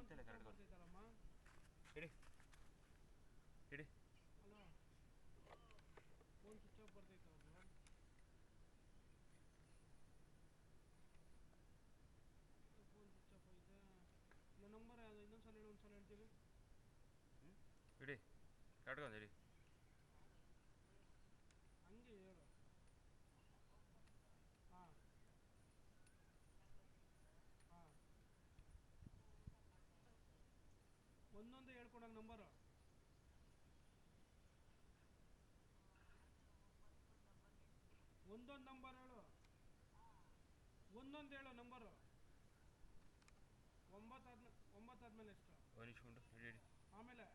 ಅಂತೆಲ್ಲ ಕರೆಕ್ಟ್ ಇಡಿ ಇಡಿ. Hello, phone switch off ಬರ್ತೈತೆ ಅವ್ರದ್ದು. ಫೋನ್ ಸ್ವಿಚ್ ಆಫ್ ಐತೆ. ನನ್ನ ನಂಬರ್ ಯಾವುದು? ಇನ್ನೊಂದ್ಸಲ ಹೇಳಿ, ಒಂದ್ಸಲ ಹೇಳ್ತೀವಿ. ಇಡಿ ಕಟ್ಕೊಂಡು ಇಡಿ. ಹಂಗೆ ಹೇಳು. ಹಾಂ ಹಾಂ, ಒಂದೊಂದು ಹೇಳ್ಕೊಡಂಗೆ ನಂಬರು. ಒಂದೊಂದು ನಂಬರ್ ಹೇಳು, ಒಂದೊಂದು ಹೇಳು ನಂಬರು. 9 ಆದ್ಮೇಲೆ ಎಷ್ಟು? ಒನಿಸ್ಕೊಂಡು ಇಡಿ ಇಡಿ. ಆಮೇಲೆ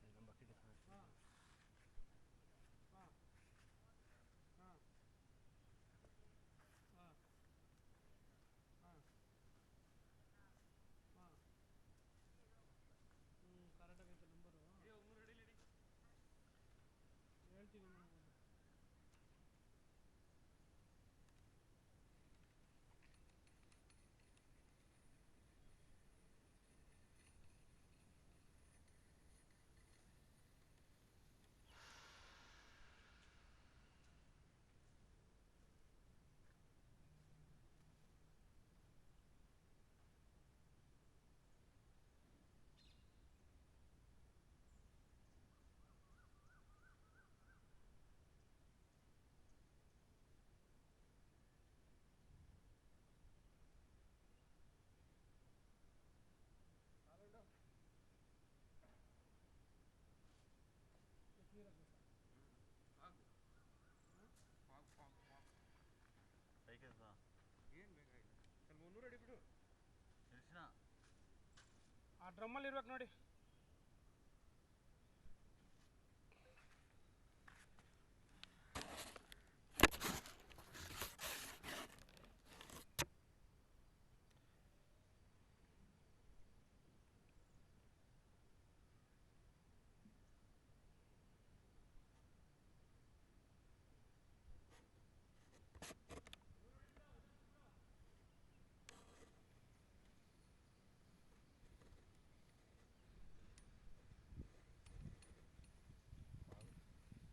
ನಮ್ಮ ಬಕೆಟ್ ಹಾಂ ಹಾಂ ಹಾಂ ಹಾಂ ಹಾಂ ಹಾಂ. ಕರೆಕ್ಟಾಗೈತೆ ನಂಬರು. ಹೇಳ್ತೀವಿ ನೋಡ್ಬೋದು. ಏನು ಬೇಕಾಗಿಲ್ಲ, ಸ್ವಲ್ಪ 300 ಅಡಿ ಬಿಡು. ಆ ಡ್ರಮ್ಮಲ್ಲಿ ಇರ್ಬೇಕು ನೋಡಿ.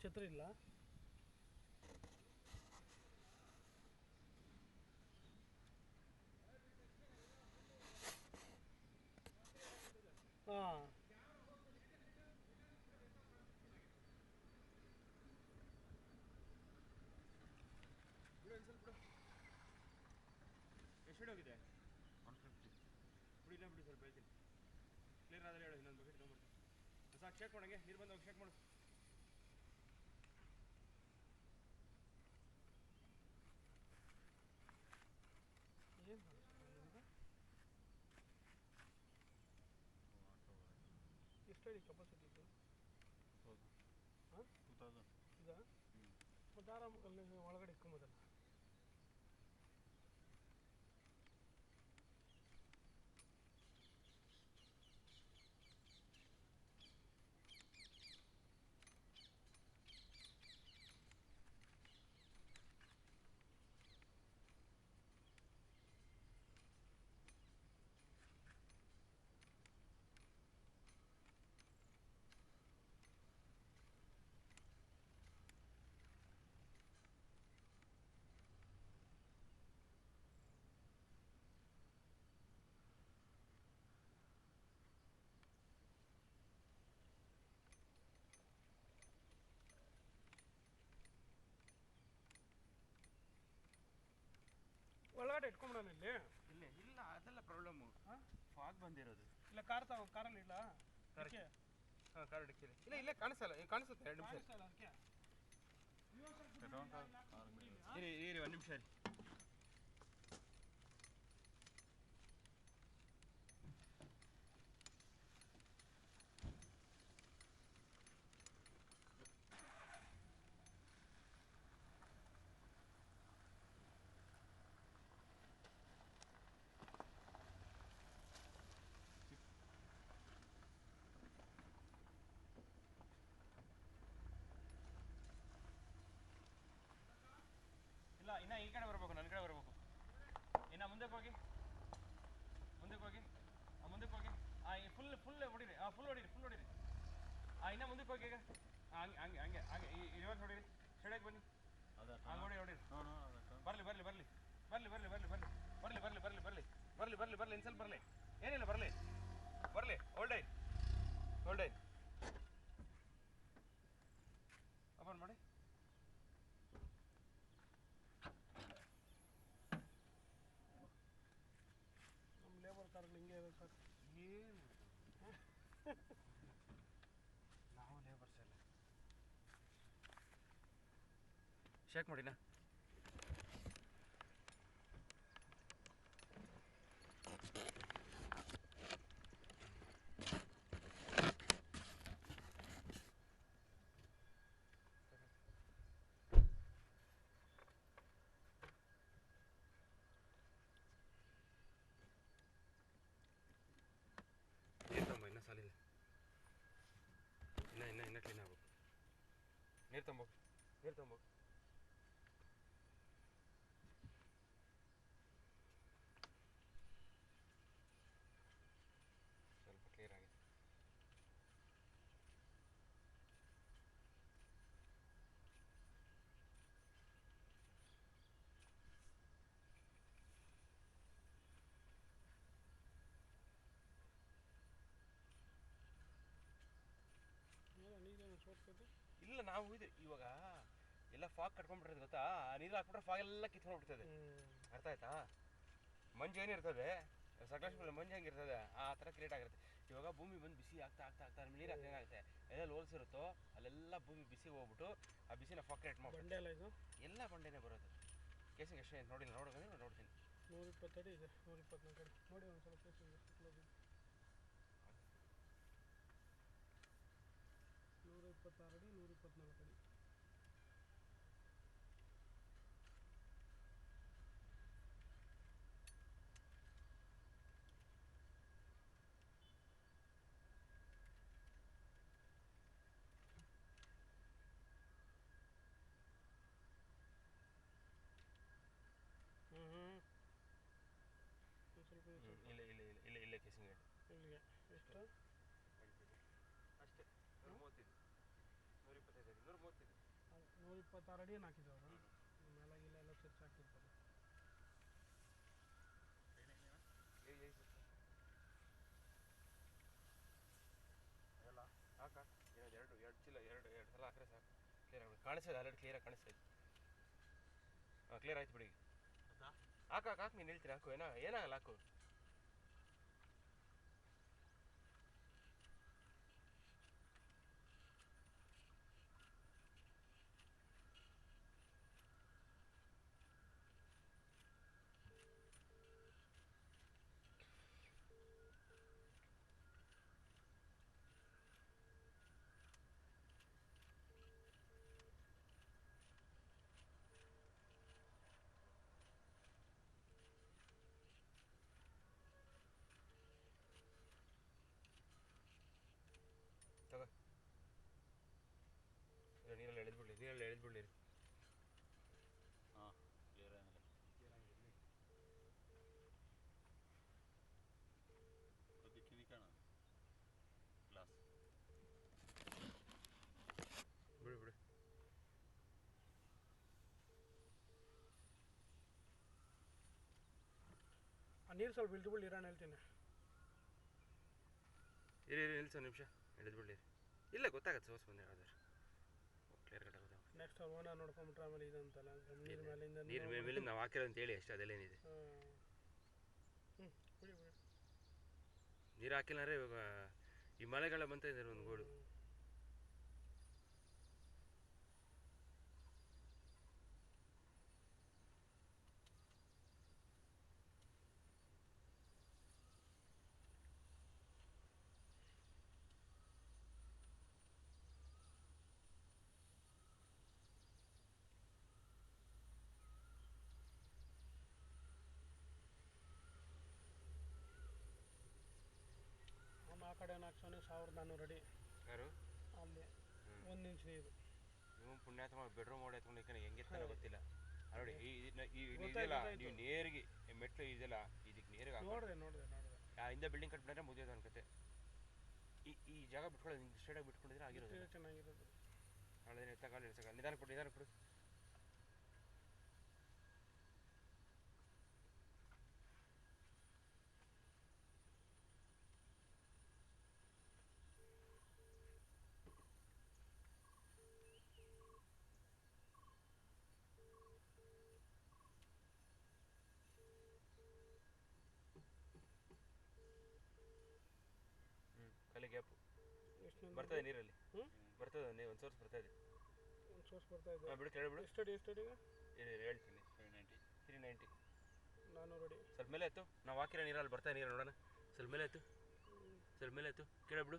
ಛತ್ರಿ ಇಲ್ಲ. ಹಾಂ, ಬಿಡು ಒಂದು ಸ್ವಲ್ಪ ಬಿಡು. ಎಷ್ಟು ಹೋಗಿದೆ? 150 ಬಿಡು. ಇಲ್ಲ ಬಿಡು, ಸ್ವಲ್ಪ ಹೇಳ್ತೀನಿ. ಕ್ಲಿಯರ್ ಆದರೆ ಹೇಳು, ಇನ್ನೊಂದು ಬಕೆಟ್ ತೊಗೊಂಡ್ಬಿಡ್ತೀನಿ. ಸಾಕು, ಚೆಕ್ ಮಾಡಂಗೆ ನೀರು ಬಂದಾಗ ಚೆಕ್ ಮಾಡು. ಏನು ಎಷ್ಟು ಹೇಳಿ ಕೆಪಾಸಿಟಿ ಇತ್ತು? ಹಾಂ 2000 ಇದಾ? ಮತ್ತು ಆರಾಮಲ್ಲಿ ಒಳಗಡೆ ಇಟ್ಕೊಂಬೋದಲ್ಲ. ಒಳಗಡೆ ಇಟ್ಕೊಂಬಿಡೋಣ ಇಲ್ಲಿ. ಇಲ್ಲೇ ಇಲ್ಲ, ಅದೆಲ್ಲ ಪ್ರಾಬ್ಲಮ್ಮು. ಹಾಂ, ಫಾಗ್ ಬಂದಿರೋದು. ಇಲ್ಲ ಕಾರಲ್ಲಿ ಇಲ್ಲ. ಅದಕ್ಕೆ ಹಾಂ, ಕಾರ್ ಡಿಕ್ಕಿಲಿ ಇಲ್ಲ. ಇಲ್ಲೇ ಕಾಣಿಸಲ್ಲ, ಕಾಣಿಸುತ್ತೆ. 2 ನಿಮಿಷ ಕಾಣಿಸ್ತಲ್ಲ ಅದಕ್ಕೆ. ಇರಿ ಇರಿ, 1 ನಿಮಿಷ ಇರಿ. ಇಲ್ಲ, ಇನ್ನು ಈ ಕಡೆ ಬರಬೇಕು, ನನ್ನ ಕಡೆ ಬರಬೇಕು. ಇನ್ನು ಮುಂದಕ್ಕೆ ಹೋಗಿ, ಮುಂದಕ್ಕೆ ಹೋಗಿ, ಮುಂದಕ್ಕೆ ಹೋಗಿ. ಫುಲ್ ಹೊಡೀರಿ, ಫುಲ್ ಹೊಡೀರಿ. ಇನ್ನೂ ಮುಂದಕ್ಕೆ ಹೋಗಿ ಈಗ. ಹಂಗೆ ರಿವರ್ಸ್ ಹೊಡೀರಿ, ಸ್ಟ್ರೈಟಾಗಿ ಬನ್ನಿ. ಹಂಗೆ ಹೊಡೀರಿ. ಬರಲಿ ಇನ್ನು ಸ್ವಲ್ಪ ಬರಲಿ. ಏನಿಲ್ಲ, ಬರಲಿ. ಹೋಲ್ಡ್ ಓಪನ್ ಮಾಡಿ. ನಮ್ಮ ಲೇಬರ್ ಕಾರ್ಗಳು ಹಿಂಗೆ ಇದೆ ಸರ್. ಏನು ನಾವು ಲೇಬರ್ಸ್ ಎಲ್ಲ ಶೇಕ್ ಮಾಡಿನ. ನೀರು ತಂಬ, ಇನ್ನೂ ಸಾಲಿಲ್ಲ. ಇನ್ನ ಕ್ಲೀನ್ ಆಗ್ಬೇಕು. ನೀರು ತಂಬೋಗಿ. ಸ್ವಲ್ಪ ಕ್ಲಿಯರ್ ಆಗಿದೆ. ನೀರೇನು ಸೋರ್ತದೆ? ಇಲ್ಲ, ನಾವು ಇವಾಗ ಎಲ್ಲ ಫಾಗ್ ಕಟ್ಕೊಂಡ್ಬಿಟ್ಟಿರೋದು ಗೊತ್ತಾ. ನೀರು ಹಾಕ್ಬಿಟ್ರೆ ಫಾಗ್ ಎಲ್ಲ ಕಿತ್ಕೊಂಡ್ಬಿಡ್ತದೆ. ಅರ್ಥ ಆಯ್ತಾ? ಮಂಜು ಏನಿರ್ತದೆ ಸಕಲೇಶ್ಪುರ ಮಂಜು ಹೆಂಗಿರ್ತದೆ ಆ ಥರ ಕ್ರಿಯೇಟ್ ಆಗಿರುತ್ತೆ. ಇವಾಗ ಭೂಮಿ ಬಂದು ಬಿಸಿ ಆಗ್ತಾ ನೀರು ಹಾಕಿ ಏನಾಗುತ್ತೆ, ಎಲ್ಲೆಲ್ಲಿ ಹೋಲ್ಸಿರುತ್ತೋ ಅಲ್ಲೆಲ್ಲ ಭೂಮಿ ಬಿಸಿ ಹೋಗ್ಬಿಟ್ಟು ಆ ಬಿಸಿನ ಫಾಗ್ ಕ್ರಿಯೇಟ್ ಮಾಡ್ಬಿಟ್ಟು ಎಲ್ಲ ಬಂಡೆನೇ ಬರೋದು. ಕೇಸಿಂಗ್ ಎಷ್ಟು ನೋಡ್ತೀನಿ. 120 ಅಡಿ ಇದೆ, 124 ಅಡಿ ನೋಡಿ. ಒಂದು ಸ್ವಲ್ಪ ಕೇಸಿಂಗ್ ಎಷ್ಟು ಕ್ಲೋಸ್ ಇದೆ. 126 ಅಡಿ, 124 ಅಡಿ. ಇಲ್ಲ ಕೇಸಿಂಗ್ ಇಲ್ಲಿಗೆ ಎಷ್ಟು? ಅಷ್ಟೇ 135 125 126 ಅಡಿ ಏನು ಹಾಕಿದ್ರು ಅವರು. ಮೇಲಾಗಿಲ್ಲ ಎಲ್ಲ ಚರ್ಚ್ ಹಾಕಿರ್ತಾರೆ. ಅದೆಲ್ಲ ಹಾಕ. ಎರಡು ಚೀಲ ಎರಡು ಸಲ ಹಾಕ್ರೆ ಸಾಕು. ಕ್ಲಿಯರ್ ಆಗಿ ಕಾಣಿಸ್ತದೆ. ಆಲ್ರೆಡಿ ಕ್ಲಿಯರಾಗಿ ಕಾಣಿಸ್ತದೆ. ಕ್ಲಿಯರ್ ಆಯ್ತು ಬಿಡಿ. ಹಾಕು ನೀನು ಹೇಳ್ತೀರಿ. ಹಾಕು, ಏನಾಗಲ್ಲ, ಹಾಕು. ತಗೋ, ನೀರಲ್ಲಿ ಎಳೆದ್ಬಿಡ್ಲಿ. ಹಾಂ, ಕ್ಲಿಯರ್ ಆಗಿದೆ. ಕೊದ್ದಿಕ್ಕಿನಿ ಕಾಣ ಗ್ಲಾಸ್ ಬಿಡು. ಆ ನೀರು ಸ್ವಲ್ಪ ಇಳಿದ್ಬಿಡಿ ಇರೋಣ ಹೇಳ್ತೀನಿ. ನಿಲ್ಸು ನಿಮಿಷ, ಎಳೆದ್ಬಿಡ್ಲಿ. ಇಲ್ಲ, ಗೊತ್ತಾಗತ್ತೆ ಸೋಸ್ ಬಂದು ಹೇಳೋದಾದ್ರೆ ಕ್ಲಿಯರ್ ಕಟ್ ಆಗುತ್ತೆ. ನೆಕ್ಸ್ಟ್ ಅವ್ರು ಓನರ್ ನೋಡ್ಕೊಂಬಿಟ್ರೆ ಆಮೇಲೆ ಇದಂತಲ್ಲ ನೀರು ಮೇಲಿಂದ ನೀರು ನಾವು ಹಾಕಿರೋ ಅಂತ ಹೇಳಿ ಅಷ್ಟೇ. ಅದಲ್ಲೇನಿದೆ, ಬಿಡಿ. ನೀರು ಹಾಕಿಲ್ಲ ಅಂದರೆ ಇವಾಗ ಈ ಮಳೆಗಾಲ ಬಂತ ಇದ್ದಾರೆ ಒಂದು ಗೋಡು. ಆ ಕಡೆ ಹಾಕ್ಸೋನೆ 1400 ಅಡಿ. ಯಾರು ಅಲ್ಲಿ 1 ಇಂಚ್ ನೀರು. ನೀವು ಪುಣ್ಯಾತ್ಮ ಬೆಡ್ರೂಮ್ ಮಾಡಿ ಎತ್ಕೊಂಡು ಹೆಂಗೆತ್ತಾನೋ ಗೊತ್ತಿಲ್ಲ. ನೋಡಿ ಇದೆಯಲ್ಲ, ನೀವು ನೇರಿಗೆ ಮೆಟ್ಲು ಇದೆಯಲ್ಲ, ಇದಕ್ಕೆ ನೇರಿಗೆ ನೋಡ್ದೆ ಹಿಂದೆ ಬಿಲ್ಡಿಂಗ್ ಕಟ್ಬಿಟ್ರೆ ಮುಗಿಯೋದು ಅನ್ಕತೆ. ಈ ಜಾಗ ಬಿಟ್ಕೊಳ್ಳೋದು ಹಿಂಗೆ ಸ್ಟ್ರೇಟಾಗಿ ಬಿಟ್ಕೊಂಡಿದ್ರೆ ಆಗಿರೋದು ಚೆನ್ನಾಗಿರೋದು. ನಾಳೆ ಎತ್ತಗಾಲ ಇಡ್ಸಕ್ಕ ನಿಧಾನ ಕೊಡು. ಖಾಲಿ ಗ್ಯಾಪು ಎಷ್ಟು ಬರ್ತದೆ ನೀರಲ್ಲಿ. ಹ್ಞೂ ಬರ್ತದೆ ಒಂದು ಸೋರ್ಸ್ ಬರ್ತಾ ಇದೆ. ಒಂದು ಸೋರ್ಸ್ ಬರ್ತಾ ಇದೆ. ಹಾಂ ಬಿಡು ಕೇಳಿಬಿಡು. ಎಷ್ಟು ಅಡಿ ಈಗ ಹೇಳ್ತೀನಿ 390. 400 ಅಡಿ. ಸ್ವಲ್ಪ ಮೇಲೆ ಎತ್ತು. ನಾವು ಹಾಕಿರೋ ನೀರಲ್ಲಿ ಬರ್ತಾ ನೀರು ನೋಡೋಣ. ಸ್ವಲ್ಪ ಮೇಲೆ ಎತ್ತು. ಕೇಳಿಬಿಡು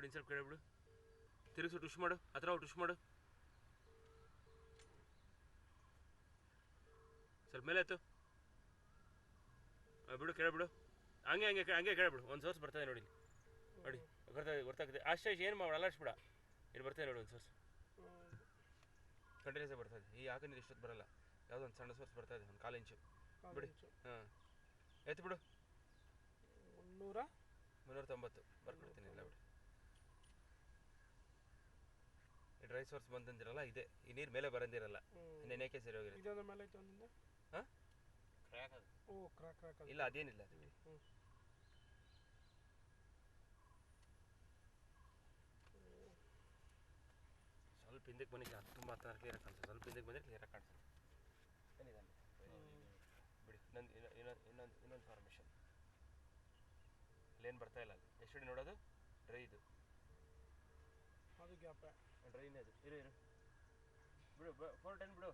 ಇನ್ನು ಸ್ವಲ್ಪ ಕೇಳಿಬಿಡು. ತಿರುಗಿಸು ಟುಷ್ ಮಾಡು. ಹತ್ರ ಟುಷ್ ಮಾಡು. ಸ್ವಲ್ಪ ಮೇಲೆ ಎತ್ತು. ಬಿಡು ಕೇಳಿಬಿಡು. ಹಂಗೆ ಕೇಳಿಬಿಡು. ಒಂದು ಸೋರ್ಸ್ ಬರ್ತದೆ ನೋಡಿ ಗೊತ್ತಾಗ್ತದೆ. ಅಷ್ಟೇ ಏನು ಮಾಡಿ ಅಲ್ಲಾಡಿಸ್ಬಿಡ. ಇಲ್ಲಿ ಬರ್ತದೆ ನೋಡಿ ಒಂದು ಸೋರ್ಸ್ ಕಂಟಿನ್ಯೂಸ್ ಬರ್ತದೆ. ಈ ಹಾಕಿ ನೀರು ಇಷ್ಟೊತ್ತು ಬರಲ್ಲ. ಯಾವುದೋ ಒಂದು ಸಣ್ಣ ಸೋರ್ಸ್ ಬರ್ತಾ ಇದೆ, ಒಂದು 1/4 ಇಂಚು ಬಿಡಿ. ಹಾಂ ಎತ್ತು ಬಿಡು. 390 ಬರ್ಕೊಡ್ತೀನಿ. ಇಲ್ಲ ಬಿಡಿ. ಈ ಡ್ರೈ ಸೋರ್ಸ್ ಬಂದಂದಿರಲ್ಲ ಇದೆ. ಈ ನೀರು ಮೇಲೆ ಬರಂದಿರಲ್ಲ. ನೆನೆಯಕ್ಕೆ ಸರಿ ಹೋಗಿರುತ್ತೆ. ಹಾಂ ಇಲ್ಲ ಅದೇನಿಲ್ಲ ಅದು ಬಿಡಿ. ಸ್ವಲ್ಪ ಹಿಂದಕ್ಕೆ ಬನ್ನಿ. ತುಂಬ ಹತ್ತಿರ ಕ್ಲಿಯರಾಗಿ ಕಾಣಿಸ್ತದೆ. ಸ್ವಲ್ಪ ಹಿಂದಕ್ಕೆ ಬಂದರೆ ಕ್ಲಿಯರಾಗಿ ಕಾಣಿಸ್ತದೆ. ಬಿಡಿ. ಇನ್ನೊಂದು ಫಾರ್ಮೇಷನ್ ಅಲ್ಲೇನು ಬರ್ತಾ ಇಲ್ಲ. ಅದು ಎಷ್ಟು ಅಡಿ ನೋಡೋದು? ಡ್ರೈ ಇದು ಅದು ಗ್ಯಾಪ್ ಡ್ರೈನೇ ಅದು. ಇರು ಬಿಡು. 410 ಬಿಡು.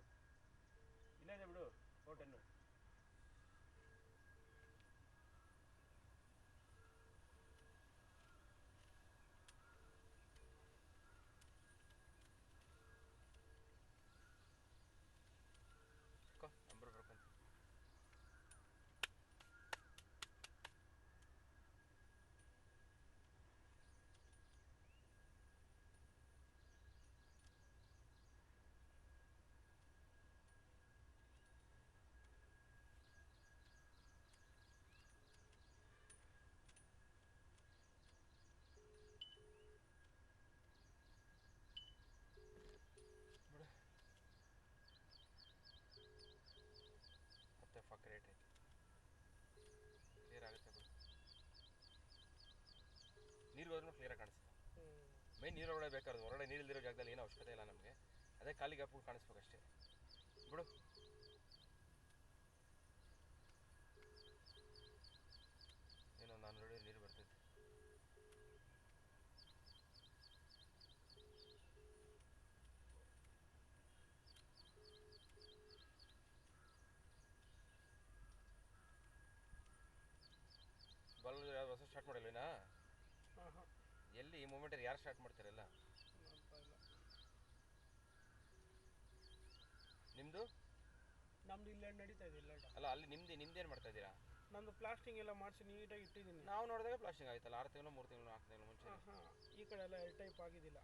ಇನ್ನೇನೆ ಬಿಡು. 410 ನಂಬರ್ ಬರ್ಕೊಂತ. ಮತ್ತೆ ಫಕ್ ರೇಟ್ ಐತೆ. ಕ್ಲಿಯರ್ ಆಗುತ್ತೆ ಬಿಡು. ನೀರು ಹೋದ್ರೂ ಕ್ಲಿಯರಾಗಿ ಕಾಣಿಸುತ್ತೆ. ಮೇನ್ ನೀರು ಒಳಗಡೆ ಬೇಕಾದ್ರೆ ಹೊರಗಡೆ ನೀರಿಲ್ದಿರೋ ಜಾಗದಲ್ಲಿ ಏನೋ ಅವಶ್ಯಕತೆ ಇಲ್ಲ ನಮಗೆ. ಅದೇ ಖಾಲಿ ಗ್ಯಾಪ್ಗಳು ಕಾಣಿಸ್ಬೇಕಷ್ಟೇ. ಬಿಡು. ಏನೋ 400 ಅಡಿ ನೀರು ಬರ್ತೈತೆ. ಬಲ್ ಯಾವ್ದು ಹೊಸ ಸ್ಟಾರ್ಟ್ ಮಾಡಿಲ್ವೇನಾ? ಎಲ್ಲಿ ಈ ಮೂಮೆಂಟಲ್ಲಿ ಯಾರು ಸ್ಟಾರ್ಟ್ ಮಾಡ್ತಾರಲ್ಲ? ನಿಮ್ಮದು ಇಲ್ಲೇ ನಡೀತಾ ಇದೆ. ಇಲ್ಲ ಅಲ್ಲ ಅಲ್ಲಿ ನಿಮ್ದೇನು ಮಾಡ್ತಾ ಇದ್ದೀರಾ? ನಮ್ಮದು ಪ್ಲಾಸ್ಟಿಂಗ್ ಎಲ್ಲ ಮಾಡಿಸಿ ನೀಟಾಗಿ ಇಟ್ಟಿದ್ದೀನಿ. ನಾವು ನೋಡಿದಾಗ ಪ್ಲಾಸ್ಟಿಂಗ್ ಆಯ್ತಲ್ಲ. 6 ತಿಂಗಳು 3 ತಿಂಗಳು 4 ತಿಂಗಳು ಮುಂಚೆ. ಈ ಕಡೆ ಎಲ್ಲ ಎಲ್ ಟೈಪ್ ಆಗಿದ್ದಿಲ್ಲ.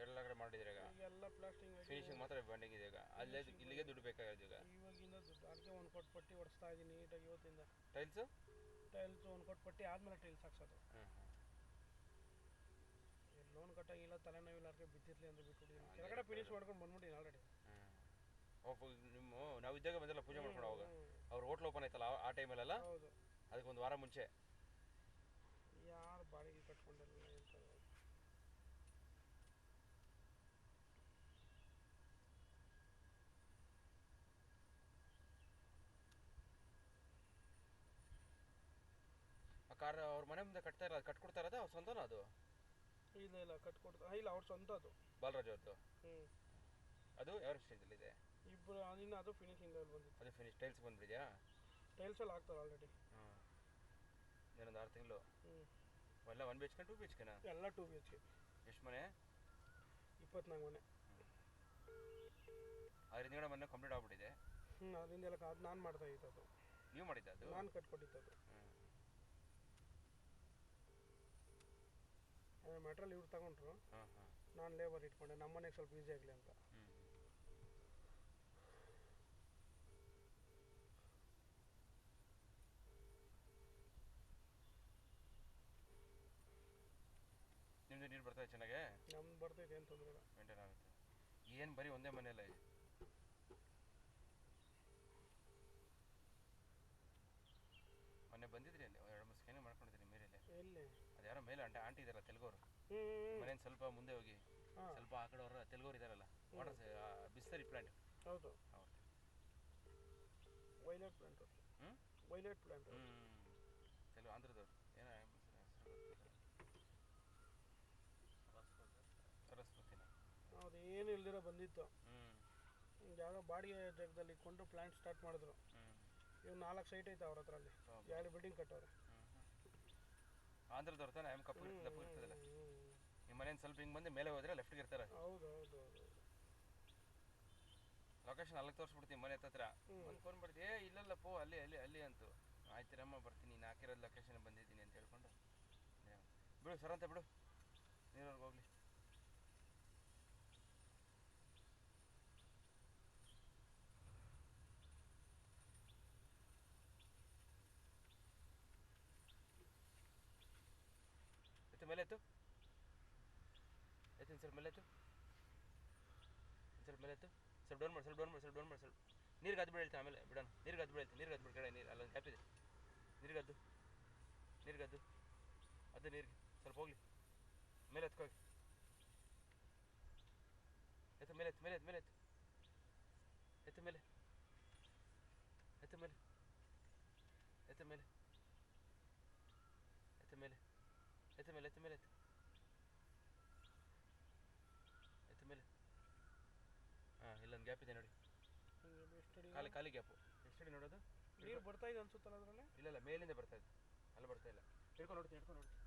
ಎಲ್ಲ ಕಡೆ ಮಾಡಿದ್ರೆ ಎಲ್ಲ ಪ್ಲಾಸ್ಟಿಂಗ್ ಫಿನಿಶಿಂಗ್ ಮಾತ್ರ ಬಂಡಿಂಗ್ ಇದೆ. ಈಗ ಅಲ್ಲೇ ಇಲ್ಲಿಗೆ ದುಡ್ಡು ಬೇಕಾಗಿರೋದು ಈಗ. ಇವಾಗಿಂದ ದುಡ್ಡು ಅದಕ್ಕೆ ಒಂದು ಕೊಟ್ಟು ಪಟ್ಟಿ ಹೊಡಿಸ್ತಾ ಇದ್ದೀನಿ ನೀಟಾಗಿ ಇವತ್ತಿಂದ. ಟೈಲ್ಸು ಒಂದು ಕೊಟ್ಟು ಪಟ್ಟಿ ಆದಮೇಲೆ ಟೈಲ್ಸ್ ಹಾಕ್ಸೋದು. ಲೋನ್ ಕಟ್ಟಾಗಿಲ್ಲ, ತಲೆನೋವಿಲ್ಲ, ಅದಕ್ಕೆ ಬಿದ್ದಿರಲಿ ಅಂತ ಬಿಟ್ಬಿಟ್ಟಿದ್ದೀನಿ. ಕೆಳಗಡೆ ಫಿನಿಶ್ ಮಾಡ್ಕೊಂಡು ಬಂದ್ಬಿಟ್ಟಿದ್ದೀನಿ ಆಲ್ರೆಡಿ. ನಾವು ಇದ್ದಾಗ ಬಂದೆಲ್ಲ ಪೂಜೆ ಮಾಡ್ಕೊಂಡು ಅವಾಗ ಅವ್ರ ಹೋಟ್ಲ್ ಓಪನ್ ಆಯ್ತಲ್ಲ ಆ ಟೈಮಲ್ಲೆಲ್ಲ. ಹೌದು, ಅದಕ್ಕೆ ಒಂದು ವಾರ ಮುಂಚೆ. ಯಾರು ಬಾಡಿಗೆ ಕಟ್ಕೊಂಡಿಲ್ಲ ಹೇಳ್ತಾರೆ. ಆ ಕಾರ್ ಅವ್ರ ಮನೆ ಮುಂದೆ ಕಟ್ತಾ ಇರೋದು ಕಟ್ಕೊಡ್ತಾ ಇರೋದು ಅವ್ರ ಸ್ವಂತನೋ ಅದು? ಇಲ್ಲ ಕಟ್ಕೊಡ್ತಾ ಇಲ್ಲ, ಅವ್ರ ಸ್ವಂತ ಅದು. ಬಾಲರಾಜ್ ಅವ್ರದ್ದು. ಅದು ಯಾವ ಸ್ಟೇಜಲ್ಲಿದೆ? ಇಬ್ಬರು ಇನ್ನು ಅದು ಫಿನಿಶಿಂಗ್ ಲೆವೆಲ್ ಬಂದಿತ್ತು. ಅದು ಫಿನಿಶ್ ಟೈಲ್ಸ್ ಬಂದ್ಬಿಟ್ಟಿದೆಯಾ? ಟೈಲ್ಸ್ ಎಲ್ಲ ಹಾಕ್ತಾರೆ ಆಲ್ರೆಡಿ. ಇನ್ನೊಂದು 6 ತಿಂಗಳು. ಎಲ್ಲ 1 BHK 2 BHK ಎಲ್ಲ 2 BHK. ಎಷ್ಟು ಮನೆ? 24 ಮನೆ. ಅದರಿಂದ ಮನೆ ಕಂಪ್ಲೀಟ್ ಆಗ್ಬಿಟ್ಟಿದೆ. ಅದರಿಂದ ಎಲ್ಲ ಅದು ನಾನು ಮಾಡ್ತಾ ಇತ್ತು. ಅದು ನೀವು ಮಾಡಿದ್ದ? ಅದು ನಾನು ಕಟ್ಕೊಟ್ಟಿದ್ದು. ಅದು ಮೆಟ್ರಲ್ ಇವ್ರು ತಗೊಂಡ್ರು, ನಾನು ಲೇಬರ್ ಇಟ್ಕೊಂಡೆ ನಮ್ಮ ಮನೆಗೆ ಸ್ವಲ್ಪ ಈಸಿ ಆಗಲಿ ಅಂತ. ಬರ್ತದೆ ಚೆನ್ನಾಗೆ ನಮ್ದು ಬರ್ತೈತೆ ಏನು ತೊಂದರೆ ಇಲ್ಲ. ಮೇಂಟೈನ್ ಆಗುತ್ತೆ. ಏನು ಬರೀ ಒಂದೇ ಮನೆಯಲ್ಲ ಇದೆ. ಮೊನ್ನೆ ಬಂದಿದ್ರಿ ಅಲ್ಲಿ 2-3 ಸ್ಕ್ಯಾನಿಂಗ್ ಮಾಡ್ಕೊಂಡಿದ್ದೀನಿ ಮೇಲೆಲ್ಲ. ಎಲ್ಲಿ? ಅದು ಯಾರೋ ಮೇಲೆ ಆಂಟಿ ಇದಾರಲ್ಲ ತೆಲುಗೋರು, ಮನೇನು ಸ್ವಲ್ಪ ಮುಂದೆ ಹೋಗಿ ಸ್ವಲ್ಪ ಆ ಕಡೆ ಅವ್ರ ತೆಲುಗೋರು ಇದಾರಲ್ಲ, ವಾಟರ್ ಬಿಸ್ಲರಿ ಪ್ಲಾಂಟ್. ಹೌದು, ಅವ್ರದ್ದು violet plant. Violet plant. Telugu ಆಂಧ್ರದವ್ರು. ಏನೋ ಸರಸ್ವತಿನ ಅದು ಏನು ಇಲ್ದಿರ ಬಂದಿತ್ತು. ಯಾವುದೋ ಬಾಡಿಗೆ ಜಾಗದಲ್ಲಿ ಕೊಂಡು ಪ್ಲಾಂಟ್ ಸ್ಟಾರ್ಟ್ ಮಾಡಿದ್ರು. ಇವ್ 4 ಸೈಟ್ ಐತೆ ಅವ್ರ ಹತ್ರ. ಅಲ್ಲಿ 2 ಬಿಲ್ಡಿಂಗ್ ಕಟ್ಟವ್ರೆ. ಆಂಧ್ರದವ್ರು ತಾನೆ ಕಪ್ಪು ಇರ್ತದಲ್ಲ. ನಿಮ್ಮ ಮನೇನು ಸ್ವಲ್ಪ ಹಿಂಗೆ ಬಂದು ಮೇಲೆ ಹೋದ್ರೆ ಲೆಫ್ಟ್ಗೆ ಇರ್ತಾರೆ. ಹೌದು ಹೌದು ಹೌದು. ಲೊಕೇಶನ್ ಅಲ್ಲಿಗೆ ತೋರಿಸ್ಬಿಡ್ತೀನಿ ಮನೆ ಹತ್ರ. ಒಂದು ಫೋನ್ ಮಾಡ್ತೀವಿ, ಇಲ್ಲಲ್ಲ ಪೋ ಅಲ್ಲಿ ಅಲ್ಲಿ ಅಲ್ಲಿ ಅಂತು. ಆಯ್ತಿರಮ್ಮ ಬರ್ತೀನಿ, ನೀನು ಹಾಕಿರೋದು ಲೊಕೇಶನ್ ಬಂದಿದ್ದೀನಿ ಅಂತ ಹೇಳ್ಕೊಂಡು ಬಿಡು ಸರ್ ಅಂತ ಬಿಡು, ನೀರವ್ರಿಗೆ ಹೋಗ್ಲಿ. ಎತ್ತು ಮೇಲೆ ಎತ್ತು, ಎತ್ತಿನ ಸ್ವಲ್ಪ ಮೇಲೆ ಎತ್ತು, ಸ್ವಲ್ಪ ಮೇಲೆ ಎತ್ತು, ಸ್ವಲ್ಪ ಡೌನ್ ಮಾಡಿ, ಸ್ವಲ್ಪ ಡೌನ್ ಮಾಡಿ, ಸ್ವಲ್ಪ ಡೌನ್ ಮಾಡಿ, ಸ್ವಲ್ಪ ನೀರಿಗೆ ಹದ್ದು ಬಿಡ್ತೀನಿ. ಆಮೇಲೆ ಬಿಡೋಣ, ನೀರಿಗೆ ಹದ್ದು ಬಿಡ್ತೀನಿ, ನೀರಿಗೆ ಹದ್ದು ಬಿಡು ಕಡೆ ನೀರು ಅಲ್ಲೊಂದು ಗ್ಯಾಪ್ ಇದೆ, ನೀರಿಗೆ ಹದ್ದು, ನೀರಿಗೆ ಹದ್ದು, ಅದು ನೀರಿಗೆ ಸ್ವಲ್ಪ ಹೋಗ್ಲಿ. ಮೇಲೆ ಎತ್ಕೋಗಿ, ಎತ್ತು ಮೇಲೆ ಎತ್ತು, ಮೇಲೆ ಎತ್ತು, ಮೇಲೆ ಎತ್ತು, ಎತ್ತು ಮೇಲೆ, ಎತ್ತು ಮೇಲೆ, ಎತ್ತು ಮೇಲೆ, ಎತ್ತು ಮೇಲೆ, ಎತ್ತು ಮೇಲೆ, ಎತ್ತು ಮೇಲೆ, ಎತ್ತು ಎತ್ತು ಮೇಲೆ. ಹಾಂ, ಇಲ್ಲೊಂದು ಗ್ಯಾಪ್ ಇದೆ ನೋಡಿ, ಖಾಲಿ ಖಾಲಿ ಗ್ಯಾಪು. ಎಷ್ಟಡಿ ನೋಡೋದು? ನೀರು ಬರ್ತಾ ಇದೆ ಅನ್ಸುತ್ತಲ್ಲ ಅದರಲ್ಲಿ? ಇಲ್ಲ ಮೇಲಿಂದ ಬರ್ತಾ ಇದೆ, ಅಲ್ಲಿ ಬರ್ತಾ ಇಲ್ಲ. ಹಿಡ್ಕೊಂಡು ನೋಡ್ತೀನಿ, ಹಿಡ್ಕೊಂಡು ನೋಡ್ತೀನಿ.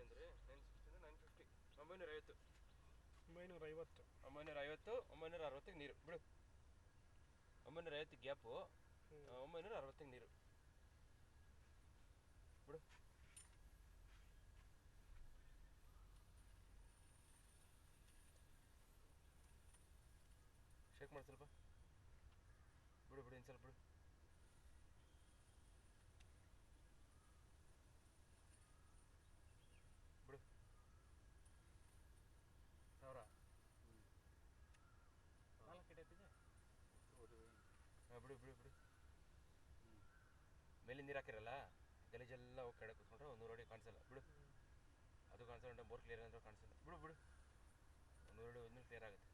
ಅಂದರೆ 950, 950, 950, 950, 960 ನೀರು ಬಿಡು. 950 ಗ್ಯಾಪು, 960 ನೀರು ಬಿಡು. ಶೇಕ್ ಮಾಡಿ ಸ್ವಲ್ಪ, ಬಿಡು ಬಿಡು, ಇನ್ನು ಸ್ವಲ್ಪ ಬಿಡು. ಬಿಡು 1000. 4 ಟೈಪ್ ಇದೆ. ಹಾಂ ಬಿಡು ಬಿಡು ಬಿಡು. ಮೇಲಿಂದ ನೀರು ಹಾಕಿರಲ್ಲ, ಗಲೀಜೆಲ್ಲ ಹೋಗಿ ಕಡೆ ಕೂತ್ಕೊಂಡ್ರೆ 100 ಅಡಿ ಕಾಣಿಸಲ್ಲ. ಬಿಡು, ಅದು ಕಾಣಿಸಲ್ಲ, ಬೋರ್ ಕ್ಲಿಯರ್ ಅಂದ್ರೆ ಕಾಣಿಸಲ್ಲ. ಬಿಡು ಬಿಡು, 100 ಅಡಿ ಹೋದ್ಮೇಲೆ ಕ್ಲಿಯರ್ ಆಗುತ್ತೆ.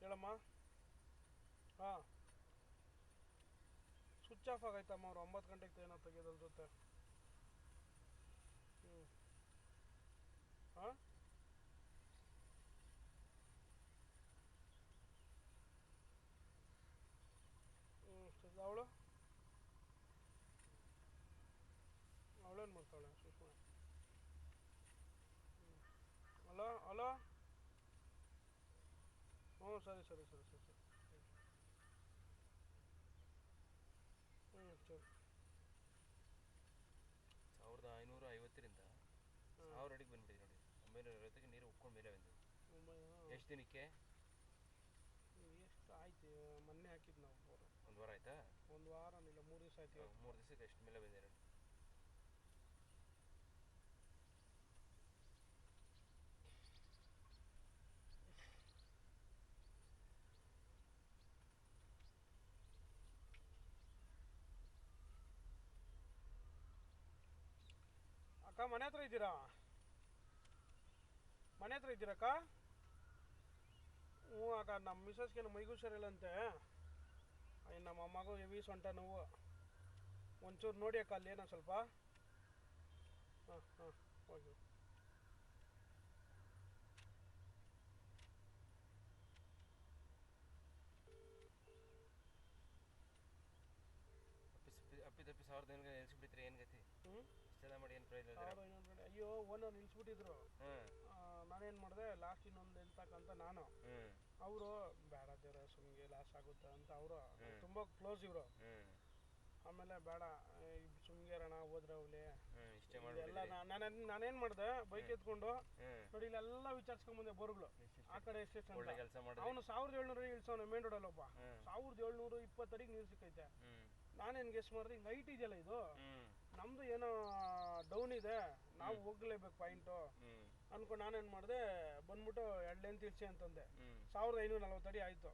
ಹೇಳಮ್ಮ. ಹಾಂ, ಸ್ವಿಚ್ ಆಫ್ ಆಗೈತಮ್ಮ. ಅವ್ರು 9 ಗಂಟೆಗೆ ಏನೋ ತೆಗೆಯೋದ್ರ ಜೊತೆ. ಹಾಂ, ಅವಳು ಅವಳೇನು ಮಾಡ್ತಾಳೆ ಸುಷ್ಮಾ? Hello hello. ಹ್ಞೂ ಸರಿ ಸರಿ ಸರಿ ಸರಿ ಸರಿ. ಸರಿ. 1550ರಿಂದ 1000 ಅಡಿಗೆ ಬಂದ್ಬಿಟ್ಟಿದೆ ನೋಡಿ. 960ಕ್ಕೆ ನೀರು ಉಕ್ಕೊಂಡು ಮೇಲೆ ಬಂದಿದೆ. ಎಷ್ಟು ದಿನಕ್ಕೆ? ಎಷ್ಟು ಆಯ್ತು? ಮೊನ್ನೆ ಹಾಕಿದ್ದು ನಾವು ಬೋರು. 1 ವಾರ ಆಯ್ತಾ? 1 ವಾರ ಇಲ್ಲ, 3 ದಿವಸ ಆಯ್ತು. 3 ದಿವಸಕ್ಕೆ ಎಷ್ಟು ಮೇಲೆ ಬಂದಿದೆ ನೋಡಿ. ಅಕ್ಕ ಮನೆ ಹತ್ರ ಇದ್ದೀರಾ? ಮನೆ ಹತ್ರ ಇದ್ದೀರಕ್ಕ? ಹ್ಞೂ ಅಕ್ಕ, ನಮ್ಮ ಮಿಸಸ್ಗೇನು ಮೈಗೂ ಹುಷಾರಿಲ್ಲಂತೆ. ನಮ್ಮ ಅಮ್ಮಗೂ ಹೆವಿ ಸೊಂಟ ನೋವು. ಒಂಚೂರು ನೋಡಿ ಅಕ್ಕ ಅಲ್ಲೇನೋ ಸ್ವಲ್ಪ. ಹಾಂ ಹಾಂ, ಓಕೆ. ಅಪ್ಪಿತಪ್ಪಿ 1500 ನಿಲ್ಸಿಬಿಟ್ಟಿದ್ರೆ ಏನು ಗತಿ? ಇಷ್ಟೆಲ್ಲ ಮಾಡಿ ಏನು ಪ್ರಯೋಜನ? 1500. ಅಯ್ಯೋ, ಓನರ್ ನಿಲ್ಸ್ಬಿಟ್ಟಿದ್ರು. ನಾನೇನು ಮಾಡಿದೆ, ಲಾಸ್ಟ್ ಇನ್ನೊಂದು ನಿಲ್ತಕ್ಕಂತ ನಾನು. ಅವರು ಬೇಡ ದೇವ್ರ ಸುಮ್ಗೆ ಲಾಸ್ ಆಗುತ್ತೆ ಅಂತ ಅವರು ತುಂಬ ಕ್ಲೋಸ್ ಇವರು. ಆಮೇಲೆ ಬೇಡ ಸುಮ್ಗೆರಣ ಹೋದ್ರೆ ಅವಲಿ ಇಷ್ಟೇ ಎಲ್ಲ ಮಾಡಿ ನಾನೇನು ಮಾಡಿದೆ ಬೈಕ್ ಎತ್ಕೊಂಡು ನೋಡಿ ಇಲ್ಲೆಲ್ಲ ವಿಚಾರಿಸ್ಕೊಂಬಂದೆ ಬೋರ್ಗಳು ಆ ಕಡೆ ಎಷ್ಟೆಷ್ಟು ಒಳ್ಳೆ ಅಂತ ಕೆಲಸ ಮಾಡಿ ಅವನು 1700 ಇಳಿಸೋನು ಮೇನ್ ರೋಡಲ್ಲಿ ಒಬ್ಬ 1720 ಅಡಿಗೆ ನೀರು ಸಿಕ್ಕೈತೆ ನಾನೇನು ಗೆಸ್ ಮಾಡಿದೆ ಹಿಂಗೆ ಹೈಟ್ ಇದೆಯಲ್ಲ ಇದು ನಮ್ದು ಏನೋ ಡೌನ್ ಇದೆ ನಾವು ಹೋಗ್ಲೇಬೇಕು ಪಾಯಿಂಟು ಅನ್ಕೊಂಡು ನಾನೇನು ಮಾಡಿದೆ ಬಂದ್ಬಿಟ್ಟು 2 ಲೆಂತ್ ಇಳಿಸಿ ಅಂತಂದೆ 1540 ಅಡಿ ಆಯಿತು